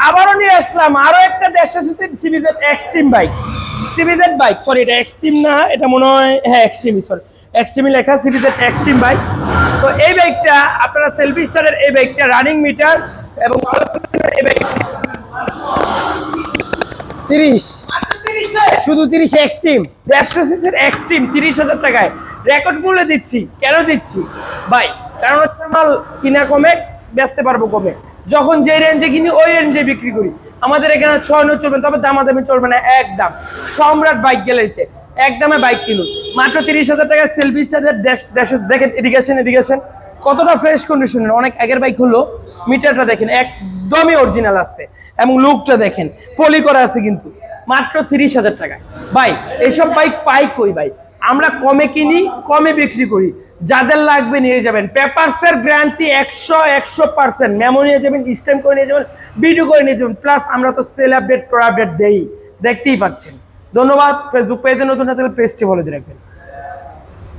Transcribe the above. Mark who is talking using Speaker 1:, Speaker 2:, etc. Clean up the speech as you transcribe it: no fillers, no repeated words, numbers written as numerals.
Speaker 1: আবারও নিয়ে আসলাম আরো একটা 150 CC CBZ extreme bike. CBZ bike, sorry এটা এক্সট্রিম না, এটা মনে হয় হ্যাঁ এক্সট্রিম, সরি এক্সট্রিম লেখা, সিবিজেড এক্সট্রিম বাইক। তো এই বাইকটা আপনারা সেলফি স্টারের এই বাইকটা রানিং মিটার এবং এই বাইক 30, শুধু 30 এক্সট্রিম 150 সিসির এক্সট্রিম 30,000 টাকায় রেকর্ড মূল্যে দিচ্ছি। কেন দিচ্ছি ভাই? কারণ হচ্ছে মাল কিনা কমে, বেচতে পারবো কমে। যখন যে রেঞ্জে কিনি ওই রেঞ্জে বিক্রি করি। আমাদের এখানে 6 চলবে, তবে দামাদামি চলবে না, একদম সম্রাট বাইক গ্যালারিতে একদমে বাইক কিনুন মাত্র 30,000 টাকায়। সেলফি স্টারের দেখেন, এদিকেশন কতটা ফ্রেশ কন্ডিশনের, অনেক আগের বাইক হলো। মিটারটা দেখেন একদমই অরিজিনাল আছে এবং লুকটা দেখেন পলি করা আছে, কিন্তু মাত্র 30,000 টাকায় ভাই। এইসব বাইক পাই কই ভাই? আমরা কমে কিনি, কমে বিক্রি করি। যাদের লাগবে নিয়ে যাবেন, পেপারসের গ্যারান্টি 100%, মেমো নিয়ে যাবেন, স্ট্যাম্প করে নিয়ে যাবেন, ভিডিও করে নিয়ে যাবেন। প্লাস আমরা তো সেল আপডেট, প্রো আপডেট দেই, দেখতেই পাচ্ছেন। ধন্যবাদ। ফেসবুক পেজে নতুন থাকলে পেজটি ফলো দিয়ে রাখবেন।